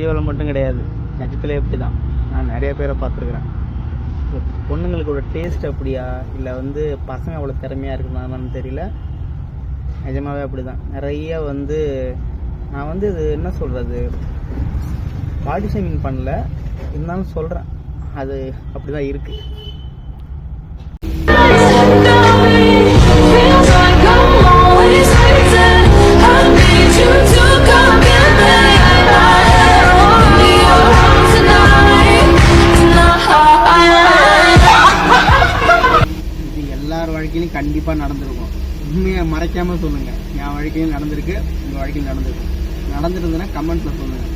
வீடியோவில் மட்டும் கிடையாது, நிஜத்துலேயே எப்படி தான். நான் நிறைய பேரை பார்த்துருக்குறேன். பொண்ணுங்களுக்கோட டேஸ்ட் அப்படியா இல்லை வந்து பசங்க அவ்வளோ திறமையாக இருக்குதான்னு தெரியல. நிஜமாகவே அப்படி தான். நிறைய வந்து நான் வந்து இது என்ன சொல்கிறது, பாடி ஷேமிங் பண்ணல, இருந்தாலும் சொல்கிறேன், அது அப்படி தான் இருக்குது. எல்லார் வாழ்க்கையிலும் கண்டிப்பாக நடந்திருக்கும். உண்மையை மறைக்காமல் சொல்லுங்கள். என் வாழ்க்கையும் நடந்திருக்கு, உங்கள் வாழ்க்கையும் நடந்திருக்கு. நடந்துருந்ததுன்னா கமெண்ட்ஸில் சொல்லுங்கள்.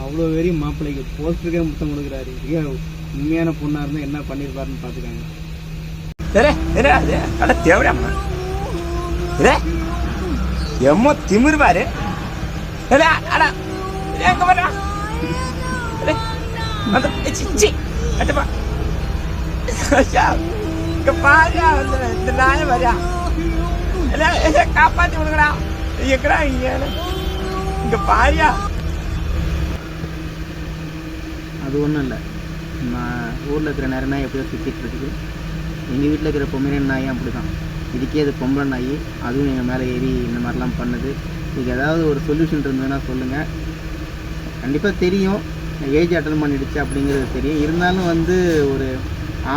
அவ்வளோ வெறியும் மாப்பிள்ளைக்கு போஸ்டருக்கே முத்தம் கொடுக்குறாரு. உண்மையான பொண்ணாக இருந்தால் என்ன பண்ணியிருப்பாருன்னு பார்த்துக்காங்க. எம்மோ திமிரு பாரு. காப்பாத்தி விடுங்கடா. எங்கடா இங்க பாரியா. அது ஒன்றும் இல்லை, நான் ஊரில் இருக்கிற நேரம் நாய் எப்படி தான் சுற்றிட்டு இருக்குது. எங்கள் வீட்டில் இருக்கிற பொம்பளை நாயும் அப்படி தான். இதுக்கே அது பொம்பளை நாய், அதுவும் எங்கள் மேலே ஏறி இந்த மாதிரிலாம் பண்ணுது. இதுக்கு ஏதாவது ஒரு சொல்யூஷன் இருந்ததுன்னா சொல்லுங்கள். கண்டிப்பாக தெரியும், ஏஜ் அட்டன் பண்ணிடுச்சு அப்படிங்கிறது தெரியும். இருந்தாலும் வந்து ஒரு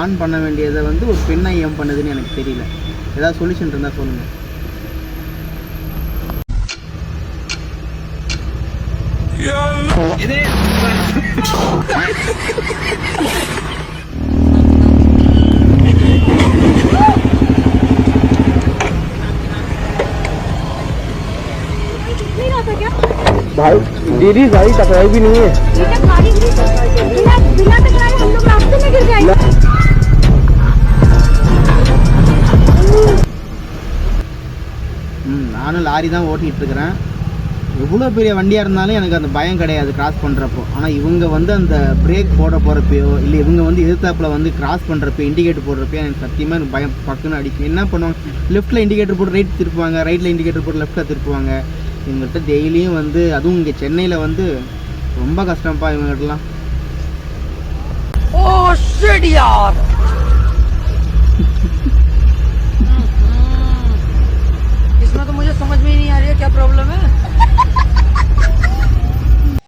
ஆண் பண்ண வேண்டியதை வந்து ஒரு பெண்ணை ஏன் பண்ணுதுன்னு எனக்கு தெரியல. ஏதாவது சொல்யூஷன் இருந்தால் சொல்லுங்கள். இது भाई दीदी गाड़ी टकराई भी नहीं है। बिना टकराए हम लोग रास्ते में गिर जाएंगे। நானும் லாரி தான் ஓட்டிகிட்டு இருக்கிறேன். எவ்வளோ பெரிய வண்டியாக இருந்தாலும் எனக்கு அந்த பயம் கிடையாது கிராஸ் பண்ணுறப்போ. ஆனால் இவங்க வந்து அந்த பிரேக் போட போகிறப்பையோ இல்லை இவங்க வந்து எதிர்த்தாப்பில் வந்து கிராஸ் பண்ணுறப்போ இண்டிகேட்டர் போடுறப்போ எனக்கு சத்தியமாக எனக்கு பயம் பக்குன்னு அடிக்கும். என்ன பண்ணுவாங்க, லெஃப்ட்டில் இண்டிகேட்டர் போட்டு ரைட் திருப்புவாங்க, ரைட்டில் இண்டிகேட்டர் போட்டு லெஃப்ட்டில் திருப்புவாங்க. இவங்கள்ட்ட டெய்லியும் வந்து அதுவும் இங்கே சென்னையில் வந்து ரொம்ப கஷ்டம்ப்பா இவங்ககிட்டலாம். ஓ ஷிட் யார்.